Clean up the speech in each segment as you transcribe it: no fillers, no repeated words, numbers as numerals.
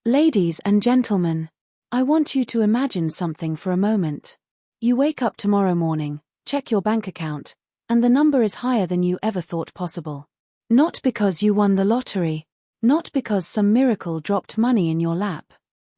Ladies and gentlemen, I want you to imagine something for a moment. You wake up tomorrow morning, check your bank account, and the number is higher than you ever thought possible. Not because you won the lottery, not because some miracle dropped money in your lap,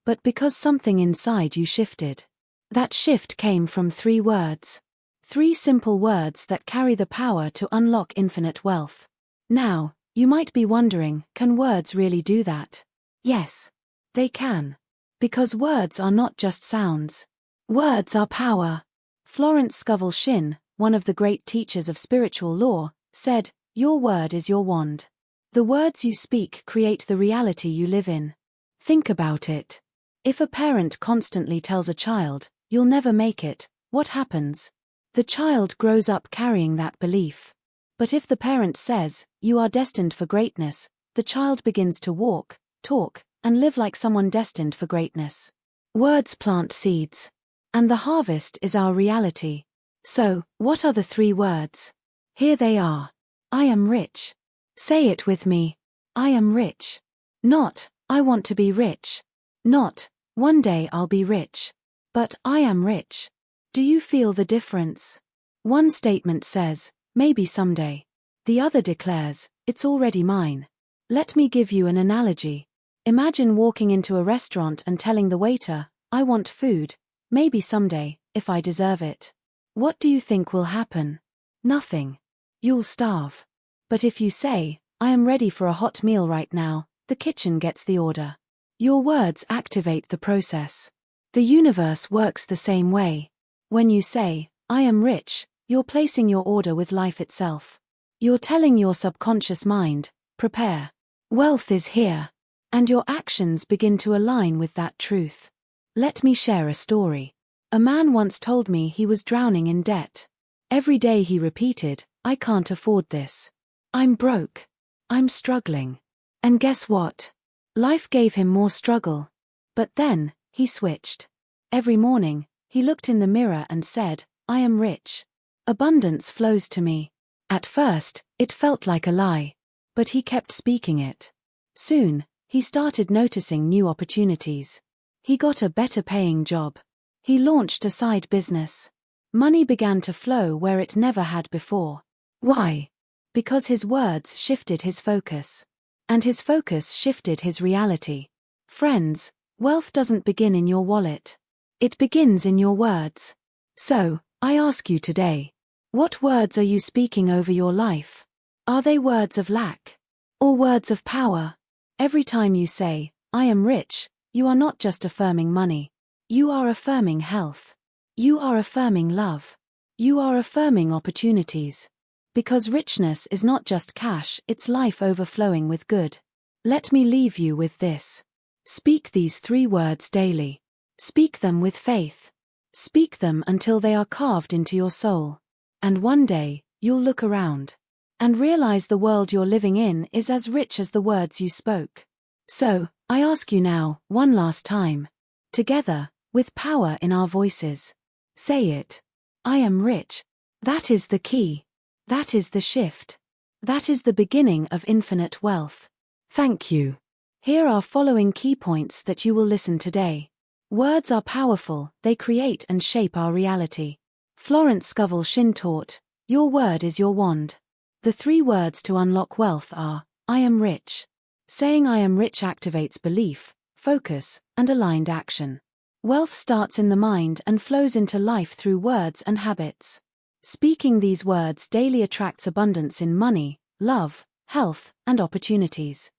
but because something inside you shifted. That shift came from 3 words. 3 simple words that carry the power to unlock infinite wealth. Now, you might be wondering, can words really do that? Yes, they can. Because words are not just sounds. Words are power. Florence Scovel Shinn, one of the great teachers of spiritual law, said, "Your word is your wand. The words you speak create the reality you live in." Think about it. If a parent constantly tells a child, "You'll never make it," what happens? The child grows up carrying that belief. But if the parent says, "You are destined for greatness," the child begins to walk, talk, and live like someone destined for greatness. Words plant seeds. And the harvest is our reality. So, what are the 3 words? Here they are. I am rich. Say it with me. I am rich. Not, I want to be rich. Not, one day I'll be rich. But, I am rich. Do you feel the difference? One statement says, maybe someday. The other declares, it's already mine. Let me give you an analogy. Imagine walking into a restaurant and telling the waiter, "I want food, maybe someday, if I deserve it." What do you think will happen? Nothing. You'll starve. But if you say, "I am ready for a hot meal right now," the kitchen gets the order. Your words activate the process. The universe works the same way. When you say, "I am rich," you're placing your order with life itself. You're telling your subconscious mind, "Prepare. Wealth is here." And your actions begin to align with that truth. Let me share a story. A man once told me he was drowning in debt. Every day he repeated, "I can't afford this. I'm broke. I'm struggling." And guess what? Life gave him more struggle. But then, he switched. Every morning, he looked in the mirror and said, "I am rich. Abundance flows to me." At first, it felt like a lie. But he kept speaking it. Soon, he started noticing new opportunities. He got a better paying job. He launched a side business. Money began to flow where it never had before. Why? Because his words shifted his focus. And his focus shifted his reality. Friends, wealth doesn't begin in your wallet. It begins in your words. So, I ask you today, what words are you speaking over your life? Are they words of lack? Or words of power? Every time you say, "I am rich," you are not just affirming money. You are affirming health. You are affirming love. You are affirming opportunities. Because richness is not just cash, it's life overflowing with good. Let me leave you with this. Speak these 3 words daily. Speak them with faith. Speak them until they are carved into your soul. And one day, you'll look around and realize the world you're living in is as rich as the words you spoke. So, I ask you now, one last time. Together, with power in our voices. Say it. I am rich. That is the key. That is the shift. That is the beginning of infinite wealth. Thank you. Here are following key points that you will listen today. Words are powerful, they create and shape our reality. Florence Scovel Shinn taught, "Your word is your wand." The 3 words to unlock wealth are, I am rich. Saying I am rich activates belief, focus, and aligned action. Wealth starts in the mind and flows into life through words and habits. Speaking these words daily attracts abundance in money, love, health, and opportunities.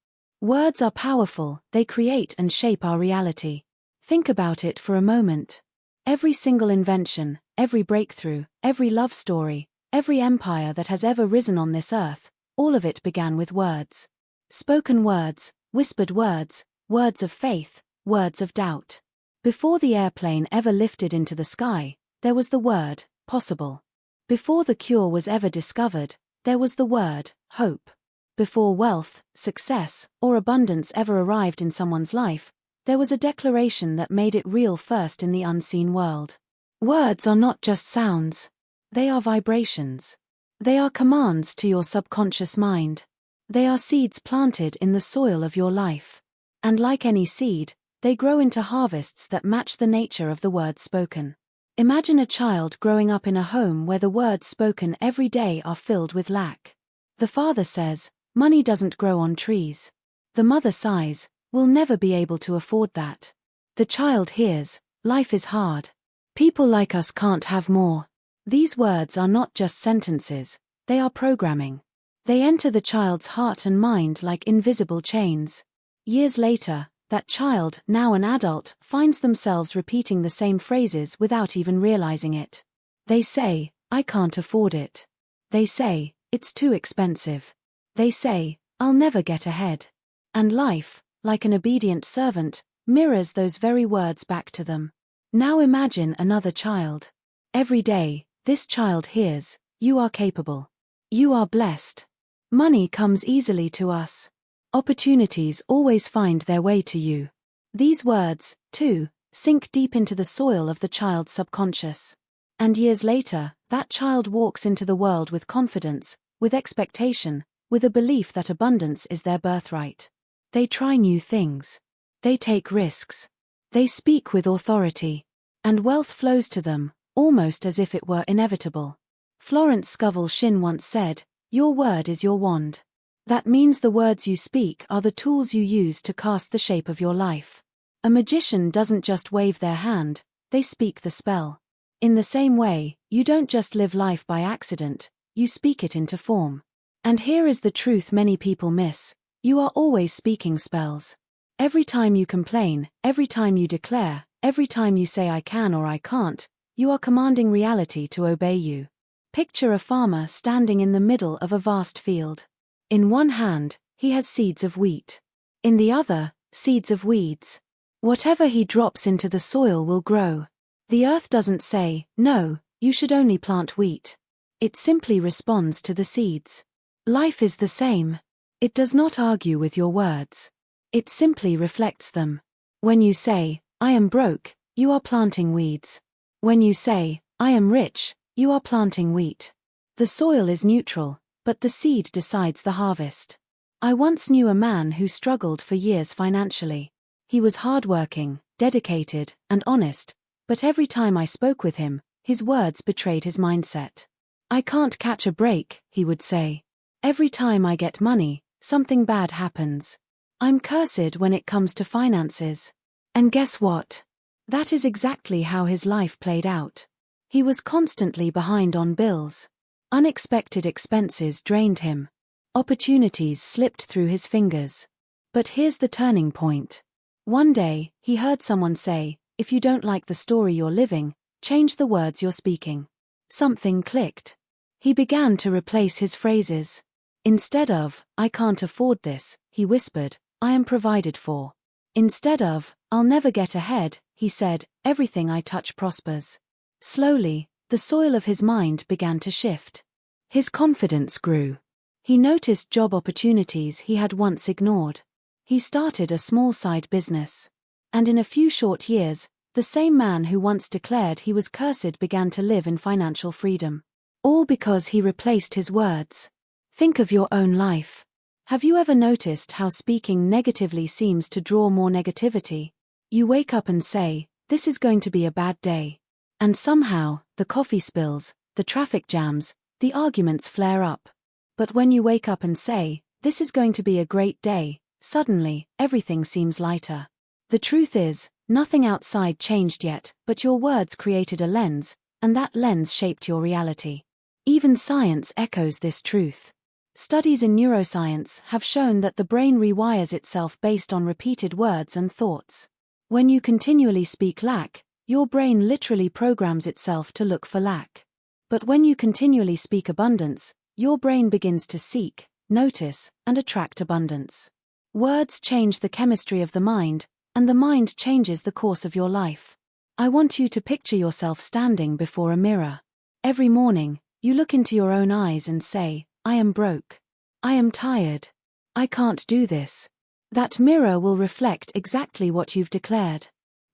Words are powerful, they create and shape our reality. Think about it for a moment. Every single invention, every breakthrough, every love story, every empire that has ever risen on this earth, all of it began with words. Spoken words, whispered words, words of faith, words of doubt. Before the airplane ever lifted into the sky, there was the word, possible. Before the cure was ever discovered, there was the word, hope. Before wealth, success, or abundance ever arrived in someone's life, there was a declaration that made it real first in the unseen world. Words are not just sounds. They are vibrations. They are commands to your subconscious mind. They are seeds planted in the soil of your life. And like any seed, they grow into harvests that match the nature of the words spoken. Imagine a child growing up in a home where the words spoken every day are filled with lack. The father says, "Money doesn't grow on trees." The mother sighs, "We'll never be able to afford that." The child hears, "Life is hard. People like us can't have more." These words are not just sentences, they are programming. They enter the child's heart and mind like invisible chains. Years later, that child, now an adult, finds themselves repeating the same phrases without even realizing it. They say, "I can't afford it." They say, "It's too expensive." They say, "I'll never get ahead." And life, like an obedient servant, mirrors those very words back to them. Now imagine another child. Every day, this child hears, "You are capable. You are blessed. Money comes easily to us. Opportunities always find their way to you." These words, too, sink deep into the soil of the child's subconscious. And years later, that child walks into the world with confidence, with expectation, with a belief that abundance is their birthright. They try new things. They take risks. They speak with authority. And wealth flows to them, almost as if it were inevitable. Florence Scovel Shinn once said, "Your word is your wand." That means the words you speak are the tools you use to cast the shape of your life. A magician doesn't just wave their hand, they speak the spell. In the same way, you don't just live life by accident, you speak it into form. And here is the truth many people miss: you are always speaking spells. Every time you complain, every time you declare, every time you say "I can" or "I can't," you are commanding reality to obey you. Picture a farmer standing in the middle of a vast field. In one hand, he has seeds of wheat. In the other, seeds of weeds. Whatever he drops into the soil will grow. The earth doesn't say, "No, you should only plant wheat." It simply responds to the seeds. Life is the same. It does not argue with your words. It simply reflects them. When you say, "I am broke," you are planting weeds. When you say, "I am rich," you are planting wheat. The soil is neutral, but the seed decides the harvest. I once knew a man who struggled for years financially. He was hardworking, dedicated, and honest, but every time I spoke with him, his words betrayed his mindset. "I can't catch a break," he would say. "Every time I get money, something bad happens. I'm cursed when it comes to finances." And guess what? That is exactly how his life played out. He was constantly behind on bills. Unexpected expenses drained him. Opportunities slipped through his fingers. But here's the turning point. One day, he heard someone say, "If you don't like the story you're living, change the words you're speaking." Something clicked. He began to replace his phrases. Instead of, "I can't afford this," he whispered, "I am provided for." Instead of, "I'll never get ahead," he said, "Everything I touch prospers." Slowly, the soil of his mind began to shift. His confidence grew. He noticed job opportunities he had once ignored. He started a small side business. And in a few short years, the same man who once declared he was cursed began to live in financial freedom. All because he replaced his words. Think of your own life. Have you ever noticed how speaking negatively seems to draw more negativity? You wake up and say, "This is going to be a bad day." And somehow, the coffee spills, the traffic jams, the arguments flare up. But when you wake up and say, "This is going to be a great day," suddenly, everything seems lighter. The truth is, nothing outside changed yet, but your words created a lens, and that lens shaped your reality. Even science echoes this truth. Studies in neuroscience have shown that the brain rewires itself based on repeated words and thoughts. When you continually speak lack, your brain literally programs itself to look for lack. But when you continually speak abundance, your brain begins to seek, notice, and attract abundance. Words change the chemistry of the mind, and the mind changes the course of your life. I want you to picture yourself standing before a mirror. Every morning, you look into your own eyes and say, "I am broke. I am tired. I can't do this." That mirror will reflect exactly what you've declared.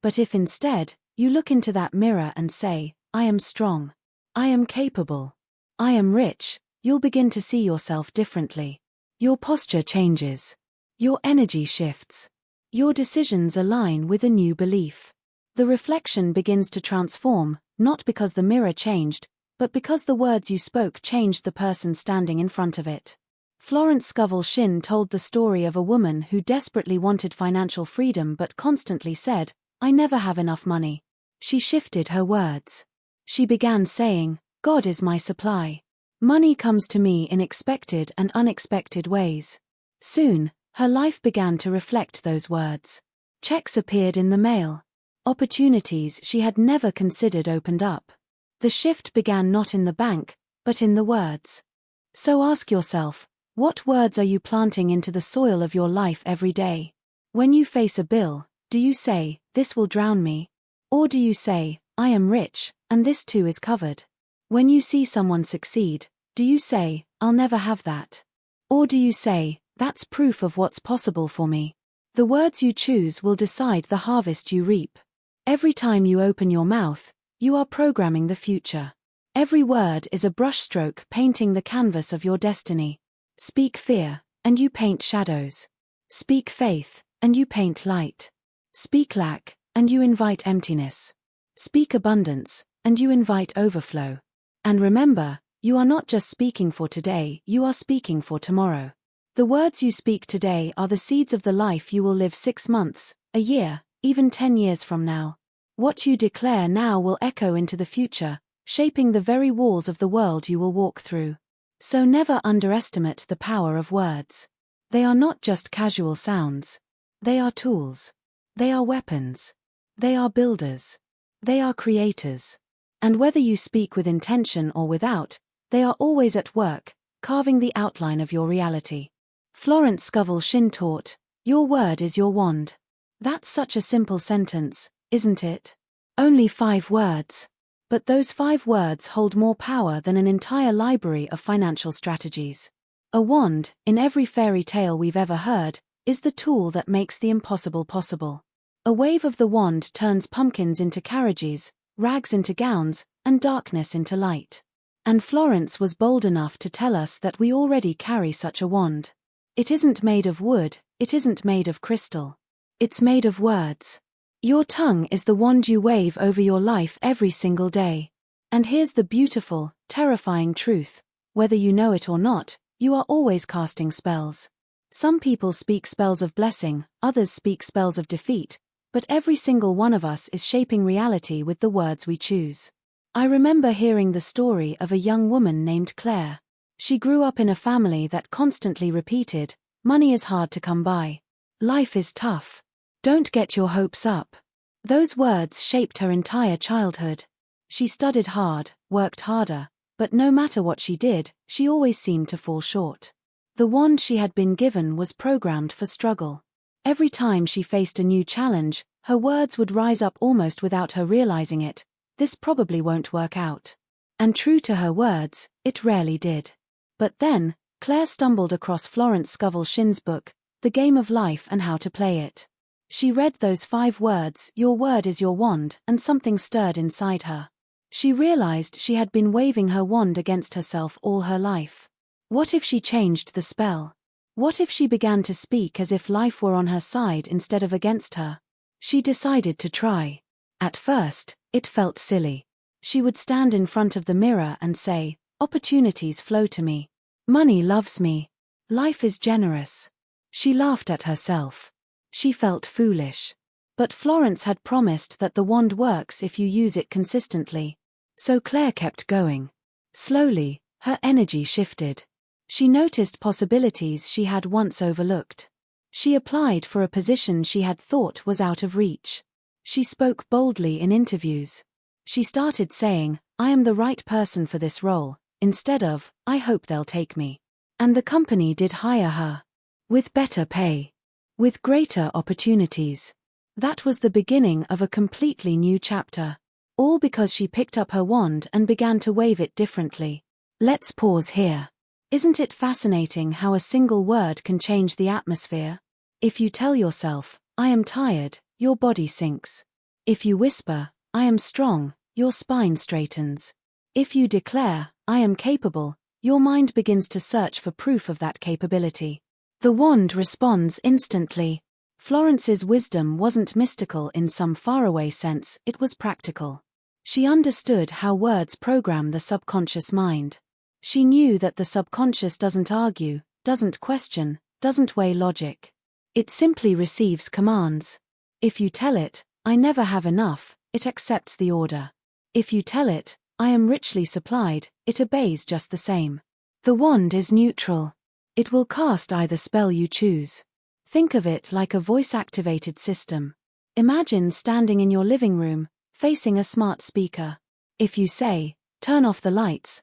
But if instead, you look into that mirror and say, "I am strong. I am capable. I am rich," you'll begin to see yourself differently. Your posture changes. Your energy shifts. Your decisions align with a new belief. The reflection begins to transform, not because the mirror changed, but because the words you spoke changed the person standing in front of it. Florence Scovel Shinn told the story of a woman who desperately wanted financial freedom but constantly said, "I never have enough money." She shifted her words. She began saying, "God is my supply. Money comes to me in expected and unexpected ways." Soon, her life began to reflect those words. Checks appeared in the mail. Opportunities she had never considered opened up. The shift began not in the bank, but in the words. So ask yourself, what words are you planting into the soil of your life every day? When you face a bill, do you say, "This will drown me"? Or do you say, "I am rich, and this too is covered"? When you see someone succeed, do you say, "I'll never have that"? Or do you say, "That's proof of what's possible for me"? The words you choose will decide the harvest you reap. Every time you open your mouth, you are programming the future. Every word is a brushstroke painting the canvas of your destiny. Speak fear, and you paint shadows. Speak faith, and you paint light. Speak lack, and you invite emptiness. Speak abundance, and you invite overflow. And remember, you are not just speaking for today, you are speaking for tomorrow. The words you speak today are the seeds of the life you will live 6 months, a year, even 10 years from now. What you declare now will echo into the future, shaping the very walls of the world you will walk through. So never underestimate the power of words. They are not just casual sounds. They are tools. They are weapons. They are builders. They are creators. And whether you speak with intention or without, they are always at work, carving the outline of your reality. Florence Scovel Shinn taught, "Your word is your wand." That's such a simple sentence, isn't it? Only 5 words. But those 5 words hold more power than an entire library of financial strategies. A wand, in every fairy tale we've ever heard, is the tool that makes the impossible possible. A wave of the wand turns pumpkins into carriages, rags into gowns, and darkness into light. And Florence was bold enough to tell us that we already carry such a wand. It isn't made of wood, it isn't made of crystal. It's made of words. Your tongue is the wand you wave over your life every single day. And here's the beautiful, terrifying truth. Whether you know it or not, you are always casting spells. Some people speak spells of blessing, others speak spells of defeat, but every single one of us is shaping reality with the words we choose. I remember hearing the story of a young woman named Claire. She grew up in a family that constantly repeated, "Money is hard to come by. Life is tough. Don't get your hopes up." Those words shaped her entire childhood. She studied hard, worked harder, but no matter what she did, she always seemed to fall short. The wand she had been given was programmed for struggle. Every time she faced a new challenge, her words would rise up almost without her realizing it. "This probably won't work out." And true to her words, it rarely did. But then, Claire stumbled across Florence Scovel Shinn's book, The Game of Life and How to Play It. She read those 5 words, "Your word is your wand," and something stirred inside her. She realized she had been waving her wand against herself all her life. What if she changed the spell? What if she began to speak as if life were on her side instead of against her? She decided to try. At first, it felt silly. She would stand in front of the mirror and say, "Opportunities flow to me. Money loves me. Life is generous." She laughed at herself. She felt foolish. But Florence had promised that the wand works if you use it consistently. So Claire kept going. Slowly, her energy shifted. She noticed possibilities she had once overlooked. She applied for a position she had thought was out of reach. She spoke boldly in interviews. She started saying, "I am the right person for this role," instead of, "I hope they'll take me." And the company did hire her. With better pay. With greater opportunities. That was the beginning of a completely new chapter. All because she picked up her wand and began to wave it differently. Let's pause here. Isn't it fascinating how a single word can change the atmosphere? If you tell yourself, "I am tired," your body sinks. If you whisper, "I am strong," your spine straightens. If you declare, "I am capable," your mind begins to search for proof of that capability. The wand responds instantly. Florence's wisdom wasn't mystical in some faraway sense, it was practical. She understood how words program the subconscious mind. She knew that the subconscious doesn't argue, doesn't question, doesn't weigh logic. It simply receives commands. If you tell it, "I never have enough," it accepts the order. If you tell it, "I am richly supplied," it obeys just the same. The wand is neutral. It will cast either spell you choose. Think of it like a voice-activated system. Imagine standing in your living room, facing a smart speaker. If you say, "Turn off the lights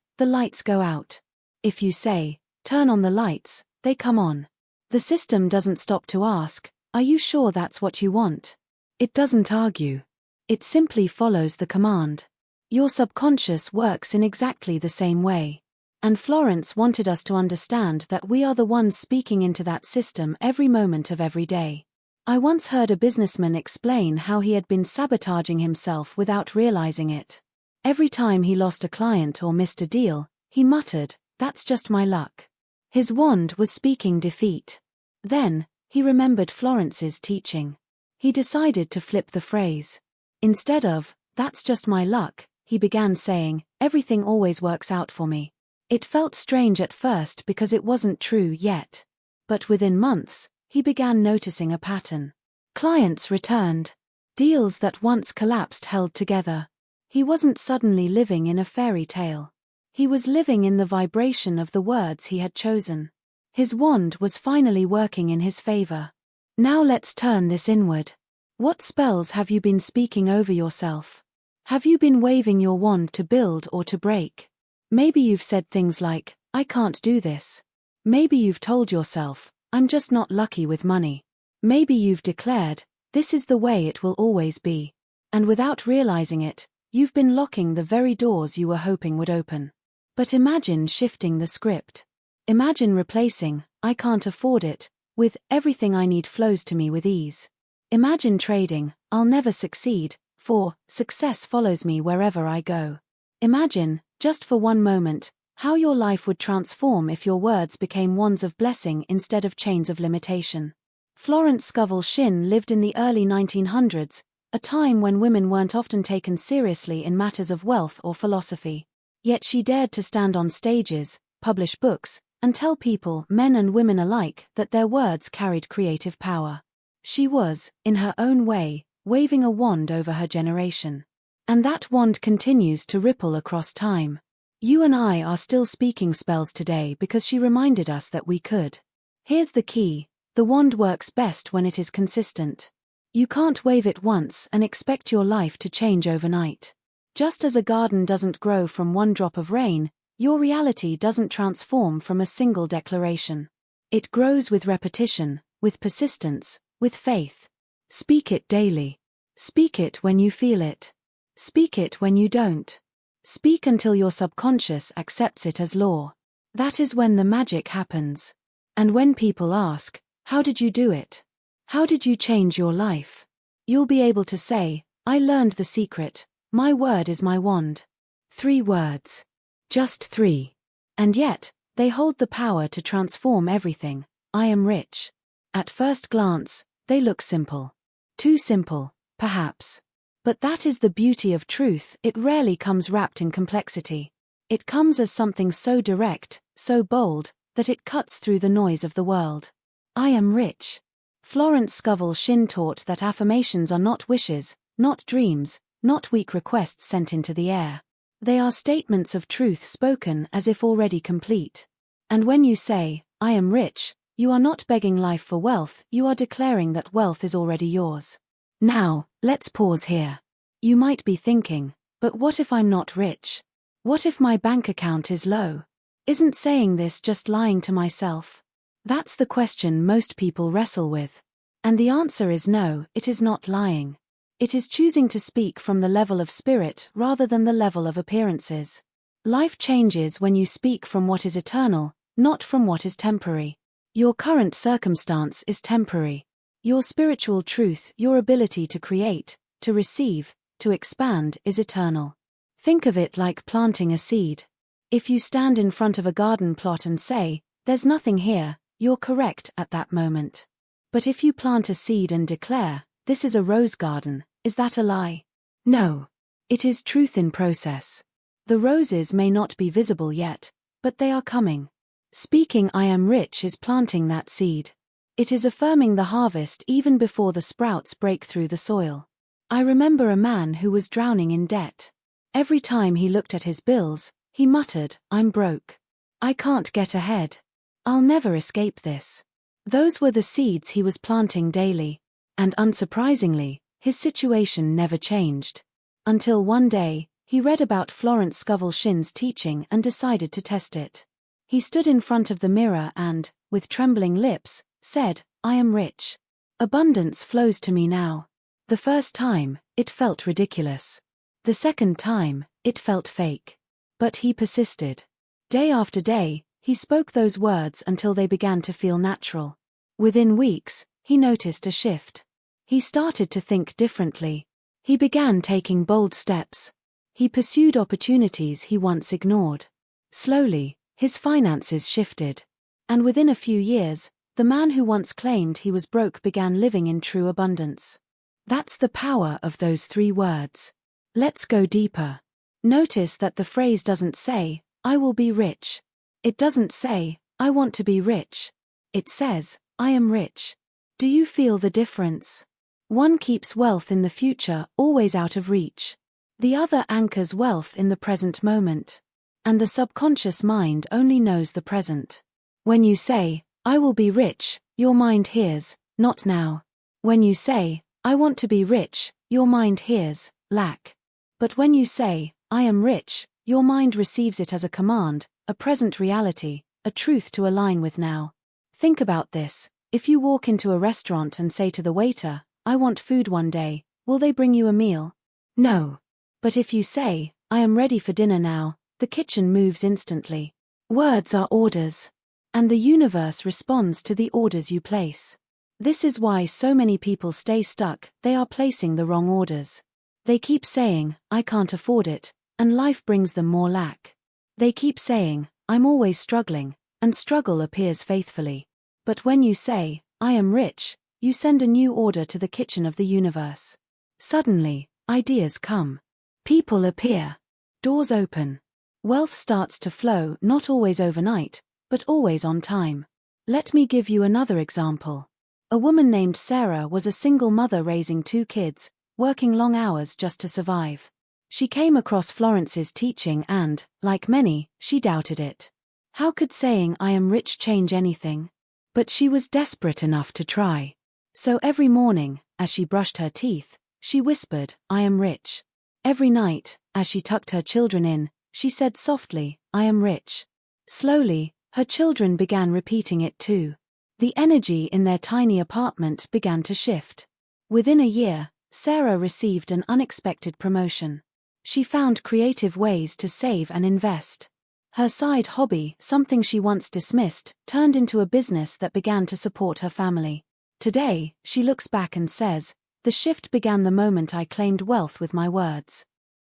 go out. If you say, "Turn on the lights," they come on. The system doesn't stop to ask, "Are you sure that's what you want?" It doesn't argue. It simply follows the command. Your subconscious works in exactly the same way. And Florence wanted us to understand that we are the ones speaking into that system every moment of every day. I once heard a businessman explain how he had been sabotaging himself without realizing it. Every time he lost a client or missed a deal, he muttered, "That's just my luck." His wand was speaking defeat. Then, he remembered Florence's teaching. He decided to flip the phrase. Instead of, "That's just my luck," he began saying, "Everything always works out for me." It felt strange at first because it wasn't true yet. But within months, he began noticing a pattern. Clients returned. Deals that once collapsed held together. He wasn't suddenly living in a fairy tale. He was living in the vibration of the words he had chosen. His wand was finally working in his favor. Now let's turn this inward. What spells have you been speaking over yourself? Have you been waving your wand to build or to break? Maybe you've said things like, "I can't do this." Maybe you've told yourself, "I'm just not lucky with money." Maybe you've declared, "This is the way it will always be." And without realizing it, you've been locking the very doors you were hoping would open. But imagine shifting the script. Imagine replacing, "I can't afford it," with, "Everything I need flows to me with ease." Imagine trading, "I'll never succeed," for, "Success follows me wherever I go." Imagine, just for one moment, how your life would transform if your words became wands of blessing instead of chains of limitation. Florence Scovel Shinn lived in the early 1900s, a time when women weren't often taken seriously in matters of wealth or philosophy. Yet she dared to stand on stages, publish books, and tell people, men and women alike, that their words carried creative power. She was, in her own way, waving a wand over her generation. And that wand continues to ripple across time. You and I are still speaking spells today because she reminded us that we could. Here's the key: the wand works best when it is consistent. You can't wave it once and expect your life to change overnight. Just as a garden doesn't grow from one drop of rain, your reality doesn't transform from a single declaration. It grows with repetition, with persistence, with faith. Speak it daily. Speak it when you feel it. Speak it when you don't. Speak until your subconscious accepts it as law. That is when the magic happens. And when people ask, "How did you do it? How did you change your life?" you'll be able to say, "I learned the secret. My word is my wand." 3 words. Just 3. And yet, they hold the power to transform everything. I am rich. At first glance, they look simple. Too simple, perhaps. But that is the beauty of truth. It rarely comes wrapped in complexity. It comes as something so direct, so bold, that it cuts through the noise of the world. I am rich. Florence Scovel Shinn taught that affirmations are not wishes, not dreams, not weak requests sent into the air. They are statements of truth spoken as if already complete. And when you say, "I am rich," you are not begging life for wealth, you are declaring that wealth is already yours. Now, let's pause here. You might be thinking, but what if I'm not rich? What if my bank account is low? Isn't saying this just lying to myself? That's the question most people wrestle with. And the answer is no, it is not lying. It is choosing to speak from the level of spirit rather than the level of appearances. Life changes when you speak from what is eternal, not from what is temporary. Your current circumstance is temporary. Your spiritual truth, your ability to create, to receive, to expand is eternal. Think of it like planting a seed. If you stand in front of a garden plot and say, "There's nothing here," you're correct at that moment. But if you plant a seed and declare, "This is a rose garden," is that a lie? No. It is truth in process. The roses may not be visible yet, but they are coming. Speaking "I am rich" is planting that seed. It is affirming the harvest even before the sprouts break through the soil. I remember a man who was drowning in debt. Every time he looked at his bills, he muttered, "I'm broke. I can't get ahead. I'll never escape this." Those were the seeds he was planting daily. And unsurprisingly, his situation never changed. Until one day, he read about Florence Scovel Shinn's teaching and decided to test it. He stood in front of the mirror and, with trembling lips, said, "I am rich. Abundance flows to me now." The first time, it felt ridiculous. The second time, it felt fake. But he persisted. Day after day, he spoke those words until they began to feel natural. Within weeks, he noticed a shift. He started to think differently. He began taking bold steps. He pursued opportunities he once ignored. Slowly, his finances shifted. And within a few years, the man who once claimed he was broke began living in true abundance. That's the power of those 3 words. Let's go deeper. Notice that the phrase doesn't say, "I will be rich." It doesn't say, "I want to be rich." It says, "I am rich." Do you feel the difference? One keeps wealth in the future, always out of reach. The other anchors wealth in the present moment. And the subconscious mind only knows the present. When you say, "I will be rich," your mind hears, "Not now." When you say, "I want to be rich," your mind hears, "Lack." But when you say, "I am rich," your mind receives it as a command, a present reality, a truth to align with now. Think about this. If you walk into a restaurant and say to the waiter, "I want food one day," will they bring you a meal? No. But if you say, "I am ready for dinner now," the kitchen moves instantly. Words are orders. And the universe responds to the orders you place. This is why so many people stay stuck. They are placing the wrong orders. They keep saying, "I can't afford it," and life brings them more lack. They keep saying, "I'm always struggling," and struggle appears faithfully. But when you say, "I am rich," you send a new order to the kitchen of the universe. Suddenly, ideas come. People appear. Doors open. Wealth starts to flow, not always overnight, but always on time. Let me give you another example. A woman named Sarah was a single mother raising 2 kids, working long hours just to survive. She came across Florence's teaching and, like many, she doubted it. How could saying "I am rich" change anything? But she was desperate enough to try. So every morning, as she brushed her teeth, she whispered, "I am rich." Every night, as she tucked her children in, she said softly, "I am rich." Slowly, her children began repeating it too. The energy in their tiny apartment began to shift. Within a year, Sarah received an unexpected promotion. She found creative ways to save and invest. Her side hobby, something she once dismissed, turned into a business that began to support her family. Today, she looks back and says, "The shift began the moment I claimed wealth with my words."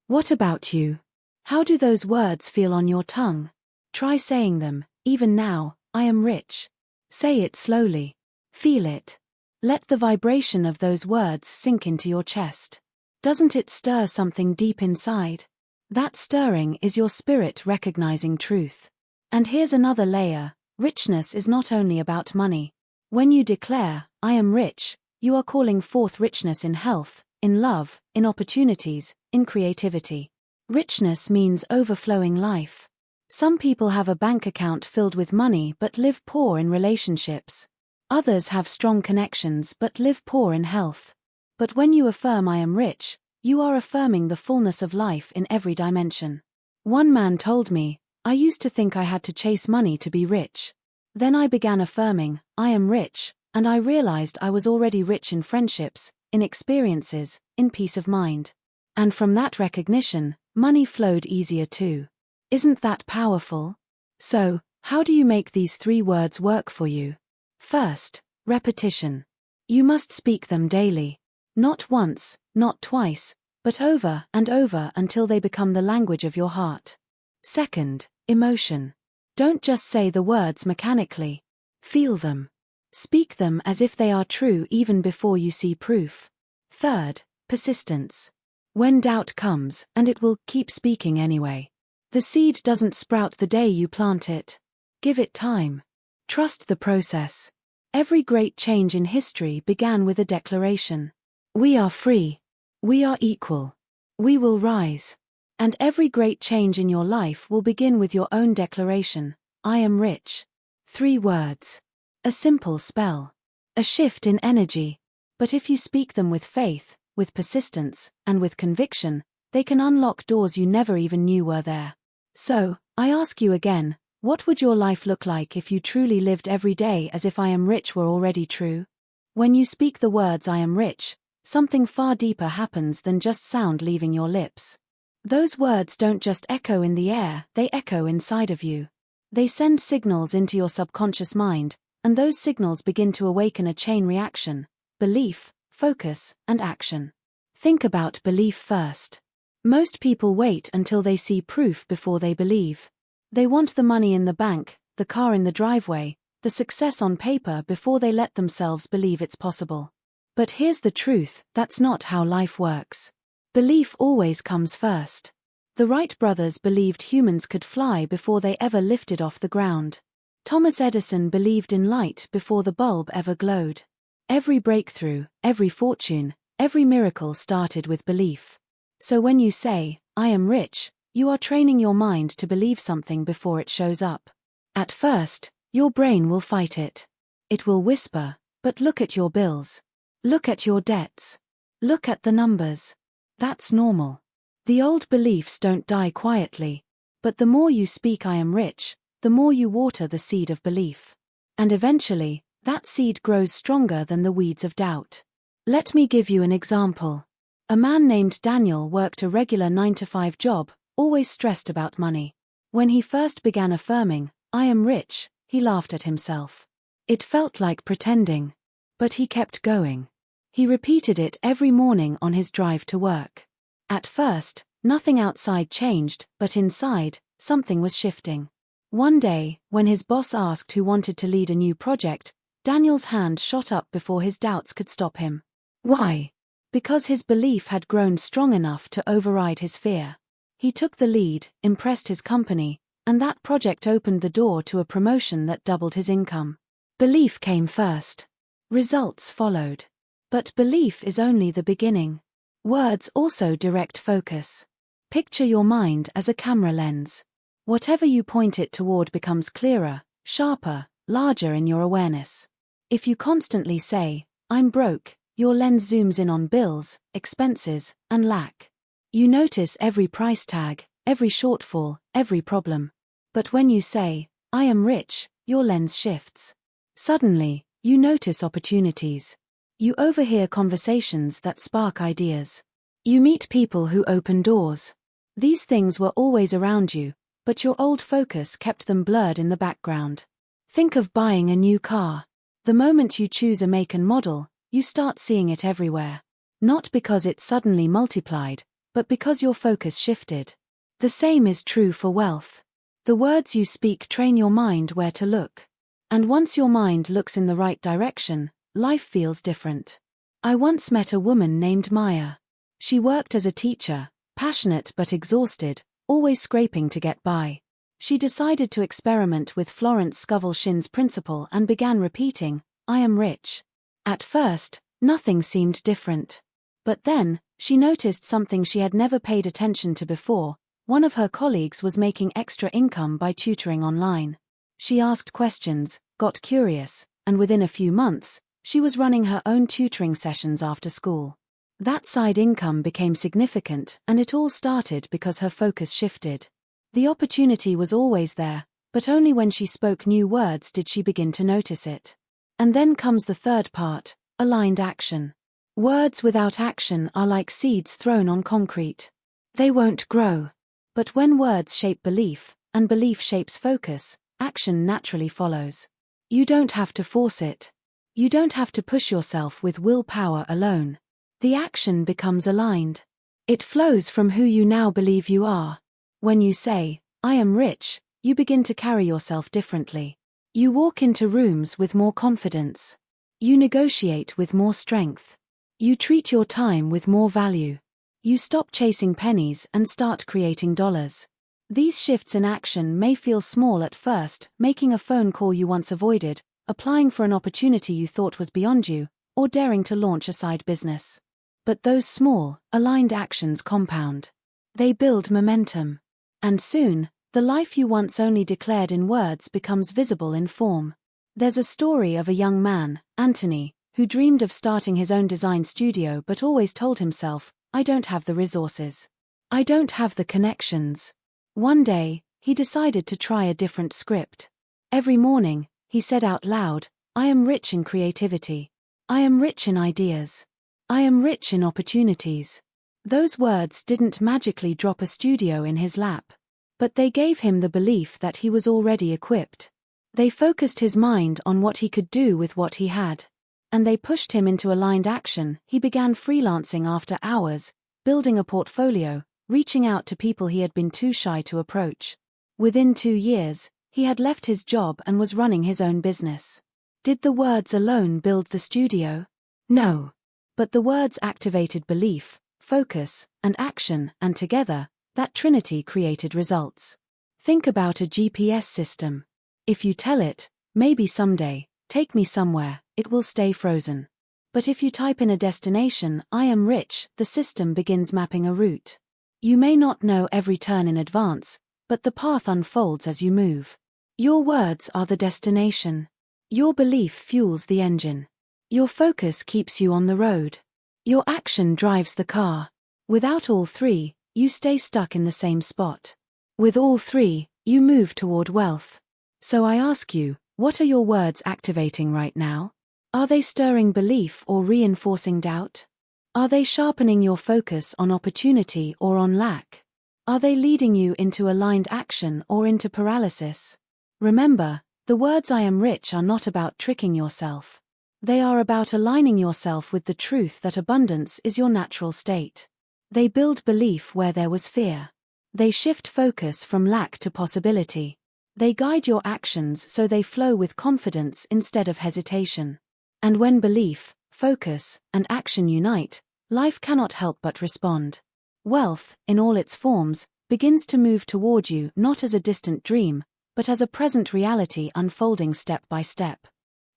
What about you? How do those words feel on your tongue? Try saying them, even now, "I am rich." Say it slowly. Feel it. Let the vibration of those words sink into your chest. Doesn't it stir something deep inside? That stirring is your spirit recognizing truth. And here's another layer. Richness is not only about money. When you declare, "I am rich," you are calling forth richness in health, in love, in opportunities, in creativity. Richness means overflowing life. Some people have a bank account filled with money but live poor in relationships. Others have strong connections but live poor in health. But when you affirm "I am rich," you are affirming the fullness of life in every dimension. One man told me, "I used to think I had to chase money to be rich. Then I began affirming, 'I am rich,' and I realized I was already rich in friendships, in experiences, in peace of mind. And from that recognition, money flowed easier too. Isn't that powerful? So, how do you make these 3 words work for you? First, repetition. You must speak them daily. Not once, not twice, but over and over until they become the language of your heart. Second, emotion. Don't just say the words mechanically. Feel them. Speak them as if they are true even before you see proof. Third, persistence. When doubt comes, and it will, keep speaking anyway. The seed doesn't sprout the day you plant it. Give it time. Trust the process. Every great change in history began with a declaration. We are free. We are equal. We will rise. And every great change in your life will begin with your own declaration. I am rich. 3 words. A simple spell. A shift in energy. But if you speak them with faith, with persistence, and with conviction, they can unlock doors you never even knew were there. So, I ask you again, what would your life look like if you truly lived every day as if I am rich were already true? When you speak the words I am rich, something far deeper happens than just sound leaving your lips. Those words don't just echo in the air, they echo inside of you. They send signals into your subconscious mind, and those signals begin to awaken a chain reaction: belief, focus, and action. Think about belief first. Most people wait until they see proof before they believe. They want the money in the bank, the car in the driveway, the success on paper before they let themselves believe it's possible. But here's the truth, that's not how life works. Belief always comes first. The Wright brothers believed humans could fly before they ever lifted off the ground. Thomas Edison believed in light before the bulb ever glowed. Every breakthrough, every fortune, every miracle started with belief. So when you say, I am rich, you are training your mind to believe something before it shows up. At first, your brain will fight it. It will whisper, but look at your bills. Look at your debts. Look at the numbers. That's normal. The old beliefs don't die quietly. But the more you speak I am rich, the more you water the seed of belief. And eventually, that seed grows stronger than the weeds of doubt. Let me give you an example. A man named Daniel worked a regular 9-to-5 job, always stressed about money. When he first began affirming, I am rich, he laughed at himself. It felt like pretending. But he kept going. He repeated it every morning on his drive to work. At first, nothing outside changed, but inside, something was shifting. One day, when his boss asked who wanted to lead a new project, Daniel's hand shot up before his doubts could stop him. Why? Because his belief had grown strong enough to override his fear. He took the lead, impressed his company, and that project opened the door to a promotion that doubled his income. Belief came first. Results followed. But belief is only the beginning. Words also direct focus. Picture your mind as a camera lens. Whatever you point it toward becomes clearer, sharper, larger in your awareness. If you constantly say, I'm broke, your lens zooms in on bills, expenses, and lack. You notice every price tag, every shortfall, every problem. But when you say, I am rich, your lens shifts. Suddenly, you notice opportunities. You overhear conversations that spark ideas. You meet people who open doors. These things were always around you, but your old focus kept them blurred in the background. Think of buying a new car. The moment you choose a make and model, you start seeing it everywhere. Not because it suddenly multiplied, but because your focus shifted. The same is true for wealth. The words you speak train your mind where to look. And once your mind looks in the right direction, life feels different. I once met a woman named Maya. She worked as a teacher, passionate but exhausted, always scraping to get by. She decided to experiment with Florence Scovel Shinn's principle and began repeating, I am rich. At first, nothing seemed different. But then, she noticed something she had never paid attention to before. One of her colleagues was making extra income by tutoring online. She asked questions, got curious, and within a few months, she was running her own tutoring sessions after school. That side income became significant, and it all started because her focus shifted. The opportunity was always there, but only when she spoke new words did she begin to notice it. And then comes the third part, aligned action. Words without action are like seeds thrown on concrete. They won't grow. But when words shape belief, and belief shapes focus, action naturally follows. You don't have to force it. You don't have to push yourself with willpower alone. The action becomes aligned. It flows from who you now believe you are. When you say, I am rich, you begin to carry yourself differently. You walk into rooms with more confidence. You negotiate with more strength. You treat your time with more value. You stop chasing pennies and start creating dollars. These shifts in action may feel small at first, making a phone call you once avoided, applying for an opportunity you thought was beyond you, or daring to launch a side business. But those small, aligned actions compound. They build momentum. And soon, the life you once only declared in words becomes visible in form. There's a story of a young man, Anthony, who dreamed of starting his own design studio but always told himself, "I don't have the resources. I don't have the connections." One day, he decided to try a different script. Every morning, he said out loud, "I am rich in creativity. I am rich in ideas. I am rich in opportunities." Those words didn't magically drop a studio in his lap. But they gave him the belief that he was already equipped. They focused his mind on what he could do with what he had. And they pushed him into aligned action. He began freelancing after hours, building a portfolio, reaching out to people he had been too shy to approach. Within 2 years, he had left his job and was running his own business. Did the words alone build the studio? No. But the words activated belief, focus, and action, and together, that trinity created results. Think about a GPS system. If you tell it, "Maybe someday, take me somewhere," it will stay frozen. But if you type in a destination, "I am rich," the system begins mapping a route. You may not know every turn in advance, but the path unfolds as you move. Your words are the destination. Your belief fuels the engine. Your focus keeps you on the road. Your action drives the car. Without all three, you stay stuck in the same spot. With all three, you move toward wealth. So I ask you, what are your words activating right now? Are they stirring belief or reinforcing doubt? Are they sharpening your focus on opportunity or on lack? Are they leading you into aligned action or into paralysis? Remember, the words "I am rich" are not about tricking yourself. They are about aligning yourself with the truth that abundance is your natural state. They build belief where there was fear. They shift focus from lack to possibility. They guide your actions so they flow with confidence instead of hesitation. And when belief, focus, and action unite, life cannot help but respond. Wealth, in all its forms, begins to move toward you not as a distant dream, but as a present reality unfolding step by step.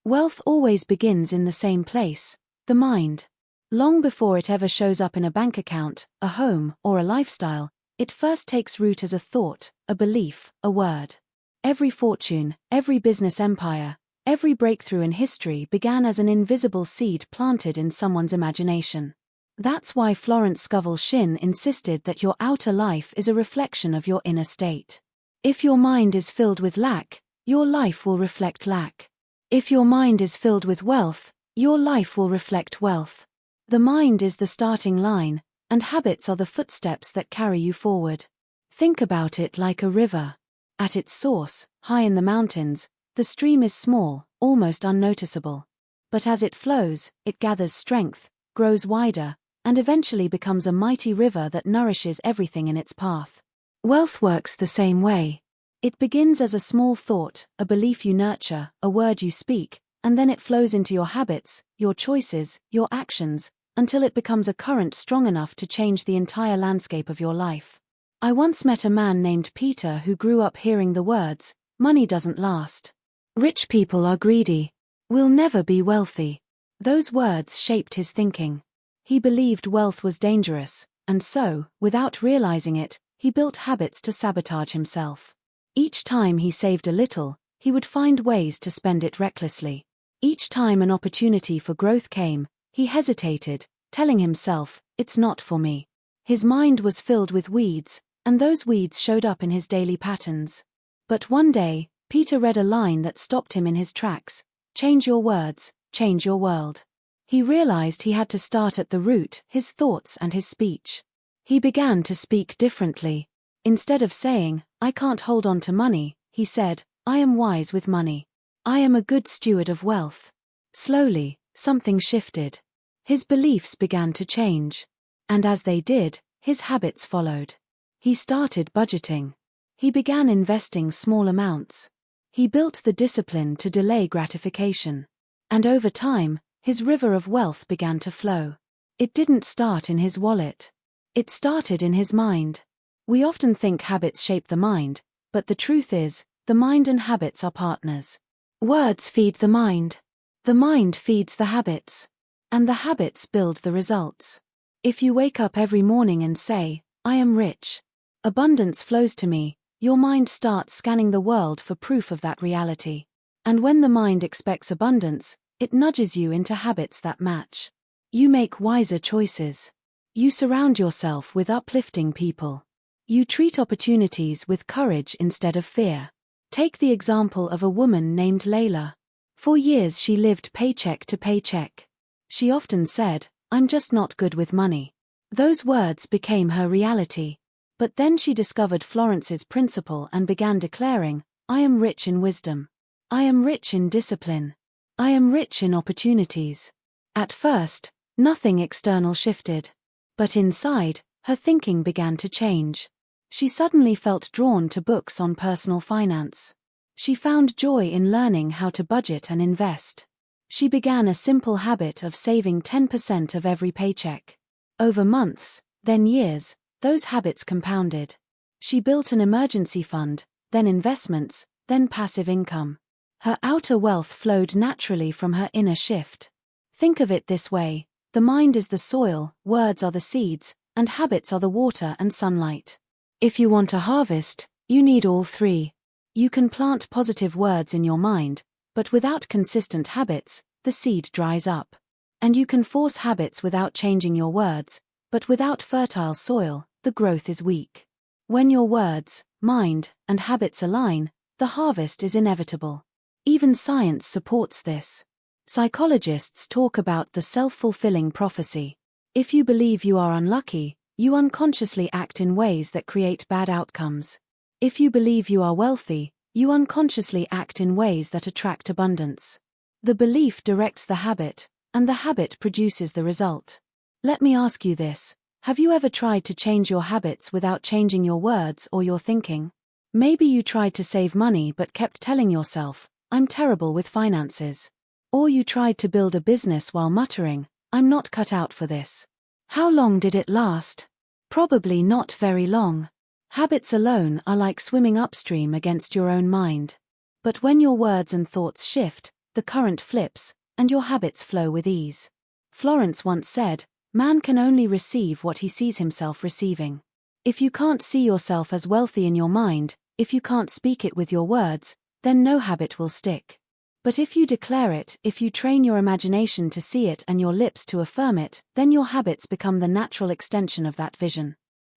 Wealth always begins in the same place, the mind. Long before it ever shows up in a bank account, a home, or a lifestyle, it first takes root as a thought, a belief, a word. Every fortune, every business empire, every breakthrough in history began as an invisible seed planted in someone's imagination. That's why Florence Scovel Shinn insisted that your outer life is a reflection of your inner state. If your mind is filled with lack, your life will reflect lack. If your mind is filled with wealth, your life will reflect wealth. The mind is the starting line, and habits are the footsteps that carry you forward. Think about it like a river. At its source, high in the mountains, the stream is small, almost unnoticeable. But as it flows, it gathers strength, grows wider, and eventually becomes a mighty river that nourishes everything in its path. Wealth works the same way. It begins as a small thought, a belief you nurture, a word you speak, and then it flows into your habits, your choices, your actions, until it becomes a current strong enough to change the entire landscape of your life. I once met a man named Peter who grew up hearing the words, "Money doesn't last. Rich people are greedy. We'll never be wealthy." Those words shaped his thinking. He believed wealth was dangerous, and so, without realizing it, he built habits to sabotage himself. Each time he saved a little, he would find ways to spend it recklessly. Each time an opportunity for growth came, he hesitated, telling himself, "It's not for me." His mind was filled with weeds, and those weeds showed up in his daily patterns. But one day, Peter read a line that stopped him in his tracks: "Change your words, change your world." He realized he had to start at the root, his thoughts and his speech. He began to speak differently. Instead of saying, "I can't hold on to money," he said, "I am wise with money. I am a good steward of wealth." Slowly, something shifted. His beliefs began to change. And as they did, his habits followed. He started budgeting. He began investing small amounts. He built the discipline to delay gratification. And over time, his river of wealth began to flow. It didn't start in his wallet. It started in his mind. We often think habits shape the mind, but the truth is, the mind and habits are partners. Words feed the mind feeds the habits, and the habits build the results. If you wake up every morning and say, "I am rich. Abundance flows to me," your mind starts scanning the world for proof of that reality. And when the mind expects abundance, it nudges you into habits that match. You make wiser choices. You surround yourself with uplifting people. You treat opportunities with courage instead of fear. Take the example of a woman named Layla. For years she lived paycheck to paycheck. She often said, "I'm just not good with money." Those words became her reality. But then she discovered Florence's principle and began declaring, "I am rich in wisdom. I am rich in discipline. I am rich in opportunities." At first, nothing external shifted. But inside, her thinking began to change. She suddenly felt drawn to books on personal finance. She found joy in learning how to budget and invest. She began a simple habit of saving 10% of every paycheck. Over months, then years, those habits compounded. She built an emergency fund, then investments, then passive income. Her outer wealth flowed naturally from her inner shift. Think of it this way: the mind is the soil, words are the seeds, and habits are the water and sunlight. If you want a harvest, you need all three. You can plant positive words in your mind, but without consistent habits, the seed dries up. And you can force habits without changing your words, but without fertile soil, the growth is weak. When your words, mind, and habits align, the harvest is inevitable. Even science supports this. Psychologists talk about the self-fulfilling prophecy. If you believe you are unlucky, you unconsciously act in ways that create bad outcomes. If you believe you are wealthy, you unconsciously act in ways that attract abundance. The belief directs the habit, and the habit produces the result. Let me ask you this: have you ever tried to change your habits without changing your words or your thinking? Maybe you tried to save money but kept telling yourself, "I'm terrible with finances." Or you tried to build a business while muttering, "I'm not cut out for this." How long did it last? Probably not very long. Habits alone are like swimming upstream against your own mind. But when your words and thoughts shift, the current flips, and your habits flow with ease. Florence once said, "Man can only receive what he sees himself receiving." If you can't see yourself as wealthy in your mind, if you can't speak it with your words, then no habit will stick. But if you declare it, if you train your imagination to see it and your lips to affirm it, then your habits become the natural extension of that vision.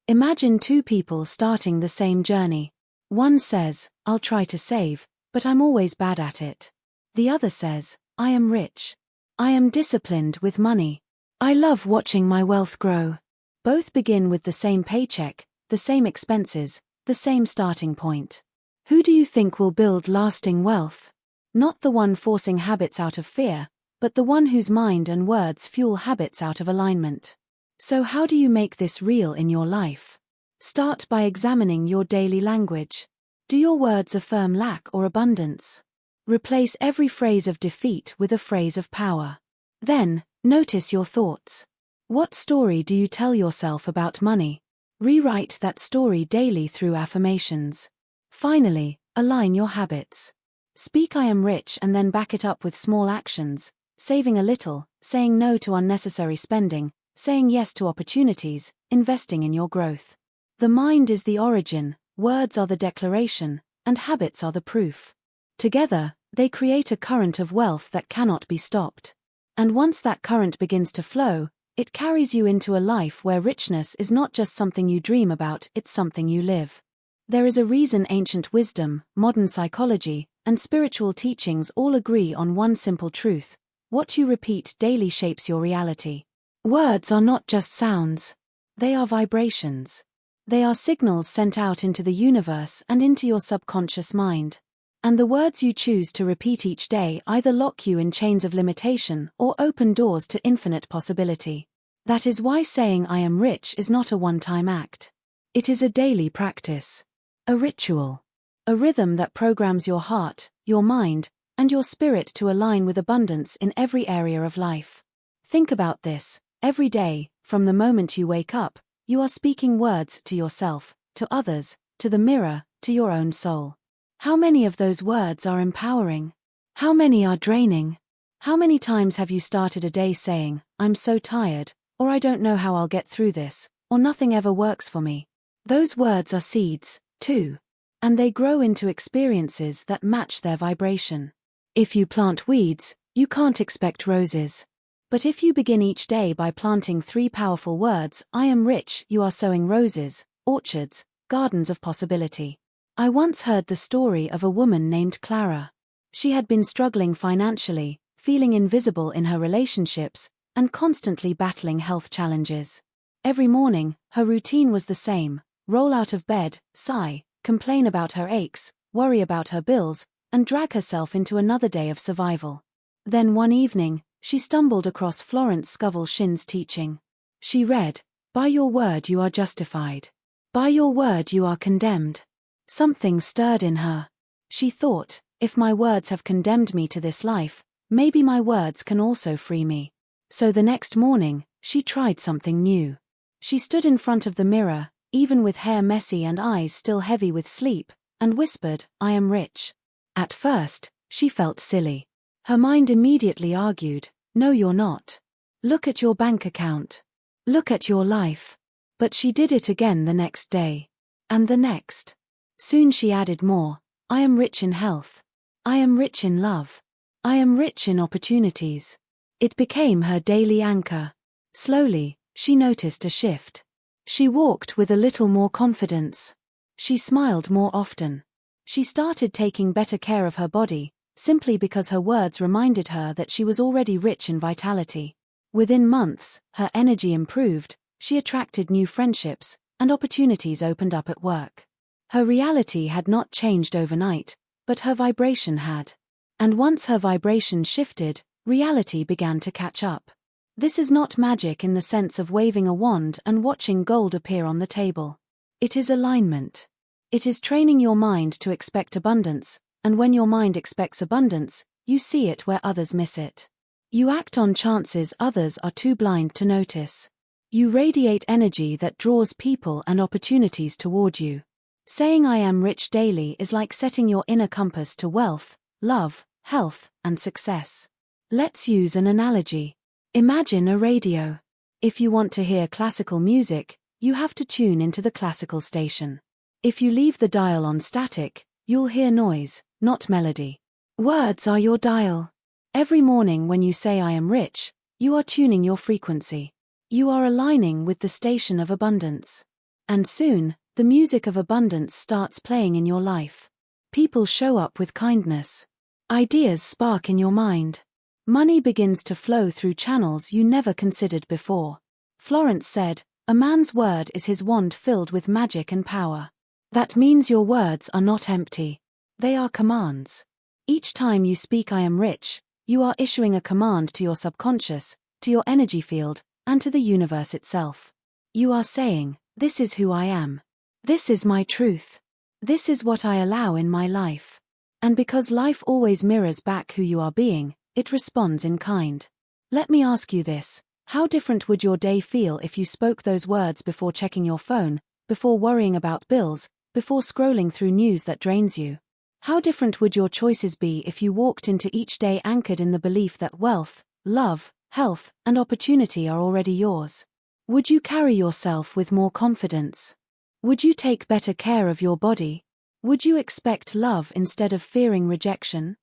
Imagine two people starting the same journey. One says, "I'll try to save, but I'm always bad at it." The other says, "I am rich. I am disciplined with money. I love watching my wealth grow." Both begin with the same paycheck, the same expenses, the same starting point. Who do you think will build lasting wealth? Not the one forcing habits out of fear, but the one whose mind and words fuel habits out of alignment. So how do you make this real in your life? Start by examining your daily language. Do your words affirm lack or abundance? Replace every phrase of defeat with a phrase of power. Then, notice your thoughts. What story do you tell yourself about money? Rewrite that story daily through affirmations. Finally, align your habits. Speak "I am rich" and then back it up with small actions, saving a little, saying no to unnecessary spending, saying yes to opportunities, investing in your growth. The mind is the origin, words are the declaration, and habits are the proof. Together, they create a current of wealth that cannot be stopped. And once that current begins to flow, it carries you into a life where richness is not just something you dream about, it's something you live. There is a reason ancient wisdom, modern psychology, and spiritual teachings all agree on one simple truth: what you repeat daily shapes your reality. Words are not just sounds. They are vibrations. They are signals sent out into the universe and into your subconscious mind. And the words you choose to repeat each day either lock you in chains of limitation or open doors to infinite possibility. That is why saying "I am rich" is not a one-time act. It is a daily practice. A ritual. A rhythm that programs your heart, your mind, and your spirit to align with abundance in every area of life. Think about this. Every day, from the moment you wake up, you are speaking words to yourself, to others, to the mirror, to your own soul. How many of those words are empowering? How many are draining? How many times have you started a day saying, "I'm so tired," or "I don't know how I'll get through this," or "nothing ever works for me"? Those words are seeds, too. And they grow into experiences that match their vibration. If you plant weeds, you can't expect roses. But if you begin each day by planting 3 powerful words, "I am rich," you are sowing roses, orchards, gardens of possibility. I once heard the story of a woman named Clara. She had been struggling financially, feeling invisible in her relationships, and constantly battling health challenges. Every morning, her routine was the same: roll out of bed, sigh, complain about her aches, worry about her bills, and drag herself into another day of survival. Then one evening, she stumbled across Florence Scovel Shinn's teaching. She read, "By your word you are justified. By your word you are condemned." Something stirred in her. She thought, if my words have condemned me to this life, maybe my words can also free me. So the next morning, she tried something new. She stood in front of the mirror, even with hair messy and eyes still heavy with sleep, and whispered, "I am rich." At first, she felt silly. Her mind immediately argued, "No, you're not. Look at your bank account. Look at your life." But she did it again the next day. And the next. Soon she added more: "I am rich in health. I am rich in love. I am rich in opportunities." It became her daily anchor. Slowly, she noticed a shift. She walked with a little more confidence. She smiled more often. She started taking better care of her body, simply because her words reminded her that she was already rich in vitality. Within months, her energy improved, she attracted new friendships, and opportunities opened up at work. Her reality had not changed overnight, but her vibration had. And once her vibration shifted, reality began to catch up. This is not magic in the sense of waving a wand and watching gold appear on the table. It is alignment. It is training your mind to expect abundance, and when your mind expects abundance, you see it where others miss it. You act on chances others are too blind to notice. You radiate energy that draws people and opportunities toward you. Saying "I am rich" daily is like setting your inner compass to wealth, love, health, and success. Let's use an analogy. Imagine a radio. If you want to hear classical music, you have to tune into the classical station. If you leave the dial on static, you'll hear noise, not melody. Words are your dial. Every morning when you say "I am rich," you are tuning your frequency. You are aligning with the station of abundance. And soon, the music of abundance starts playing in your life. People show up with kindness. Ideas spark in your mind. Money begins to flow through channels you never considered before. Florence said, "A man's word is his wand filled with magic and power." That means your words are not empty. They are commands. Each time you speak "I am rich," you are issuing a command to your subconscious, to your energy field, and to the universe itself. You are saying, "This is who I am. This is my truth. This is what I allow in my life." And because life always mirrors back who you are being, it responds in kind. Let me ask you this: how different would your day feel if you spoke those words before checking your phone, before worrying about bills, before scrolling through news that drains you? How different would your choices be if you walked into each day anchored in the belief that wealth, love, health, and opportunity are already yours? Would you carry yourself with more confidence? Would you take better care of your body? Would you expect love instead of fearing rejection?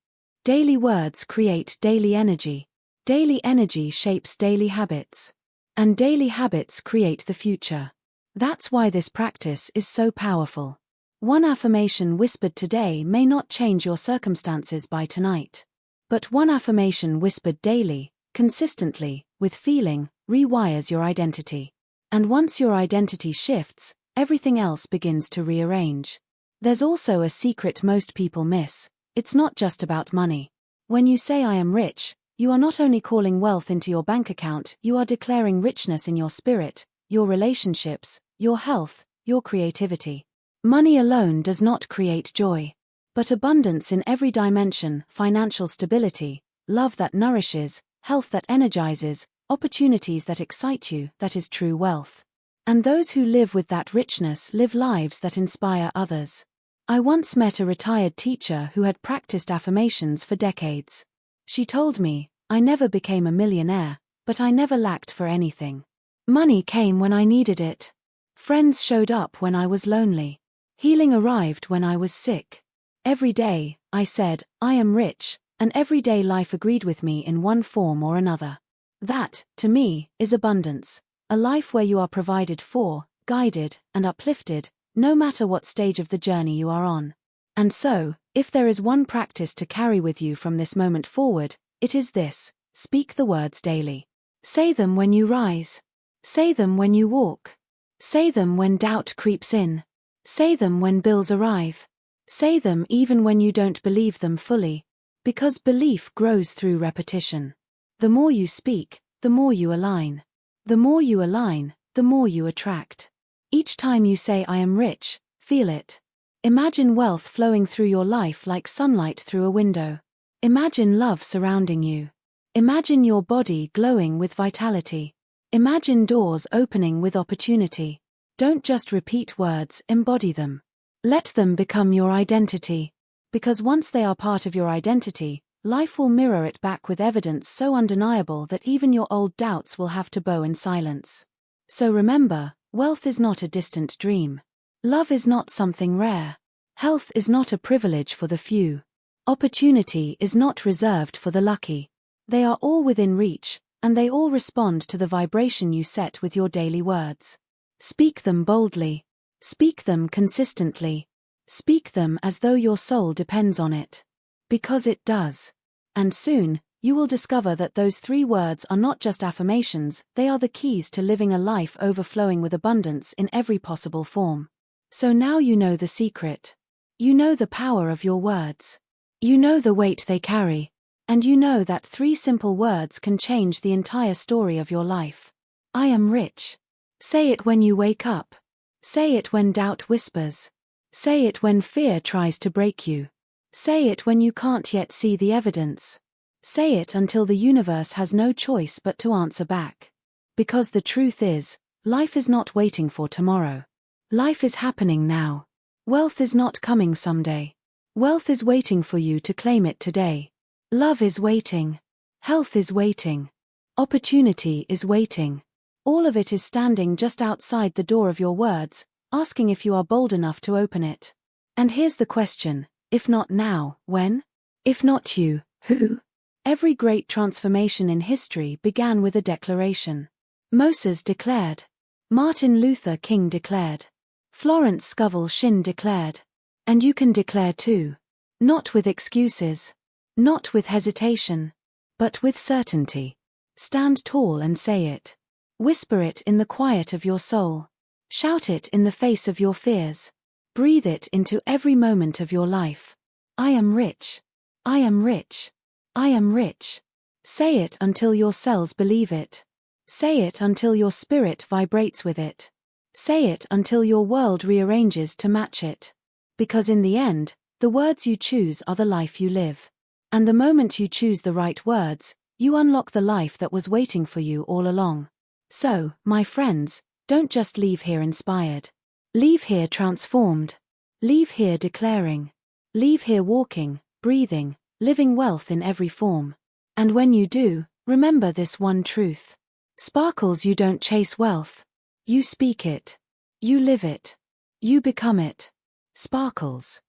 Daily words create daily energy. Daily energy shapes daily habits. And daily habits create the future. That's why this practice is so powerful. One affirmation whispered today may not change your circumstances by tonight. But one affirmation whispered daily, consistently, with feeling, rewires your identity. And once your identity shifts, everything else begins to rearrange. There's also a secret most people miss. It's not just about money. When you say "I am rich," you are not only calling wealth into your bank account, you are declaring richness in your spirit, your relationships, your health, your creativity. Money alone does not create joy. But abundance in every dimension, financial stability, love that nourishes, health that energizes, opportunities that excite you, that is true wealth. And those who live with that richness live lives that inspire others. I once met a retired teacher who had practiced affirmations for decades. She told me, "I never became a millionaire, but I never lacked for anything. Money came when I needed it. Friends showed up when I was lonely. Healing arrived when I was sick. Every day, I said, I am rich, and every day life agreed with me in one form or another." That, to me, is abundance. A life where you are provided for, guided, and uplifted, no matter what stage of the journey you are on. And so, if there is one practice to carry with you from this moment forward, it is this: speak the words daily. Say them when you rise. Say them when you walk. Say them when doubt creeps in. Say them when bills arrive. Say them even when you don't believe them fully. Because belief grows through repetition. The more you speak, the more you align. The more you align, the more you attract. Each time you say I am rich, feel it. Imagine wealth flowing through your life like sunlight through a window. Imagine love surrounding you. Imagine your body glowing with vitality. Imagine doors opening with opportunity. Don't just repeat words, embody them. Let them become your identity. Because once they are part of your identity, life will mirror it back with evidence so undeniable that even your old doubts will have to bow in silence. So remember, wealth is not a distant dream. Love is not something rare. Health is not a privilege for the few. Opportunity is not reserved for the lucky. They are all within reach, and they all respond to the vibration you set with your daily words. Speak them boldly. Speak them consistently. Speak them as though your soul depends on it. Because it does. And soon, you will discover that those 3 words are not just affirmations, they are the keys to living a life overflowing with abundance in every possible form. So now you know the secret. You know the power of your words. You know the weight they carry. And you know that 3 simple words can change the entire story of your life. I am rich. Say it when you wake up. Say it when doubt whispers. Say it when fear tries to break you. Say it when you can't yet see the evidence. Say it until the universe has no choice but to answer back. Because the truth is, life is not waiting for tomorrow. Life is happening now. Wealth is not coming someday. Wealth is waiting for you to claim it today. Love is waiting. Health is waiting. Opportunity is waiting. All of it is standing just outside the door of your words, asking if you are bold enough to open it. And here's the question: if not now, when? If not you, who? Every great transformation in history began with a declaration. Moses declared. Martin Luther King declared. Florence Scovel Shinn declared. And you can declare too. Not with excuses. Not with hesitation. But with certainty. Stand tall and say it. Whisper it in the quiet of your soul. Shout it in the face of your fears. Breathe it into every moment of your life. I am rich. I am rich. I am rich. Say it until your cells believe it. Say it until your spirit vibrates with it. Say it until your world rearranges to match it. Because in the end, the words you choose are the life you live. And the moment you choose the right words, you unlock the life that was waiting for you all along. So, my friends, don't just leave here inspired. Leave here transformed. Leave here declaring. Leave here walking, breathing, living wealth in every form. And when you do, remember this one truth. Sparkles, you don't chase wealth. You speak it. You live it. You become it. Sparkles.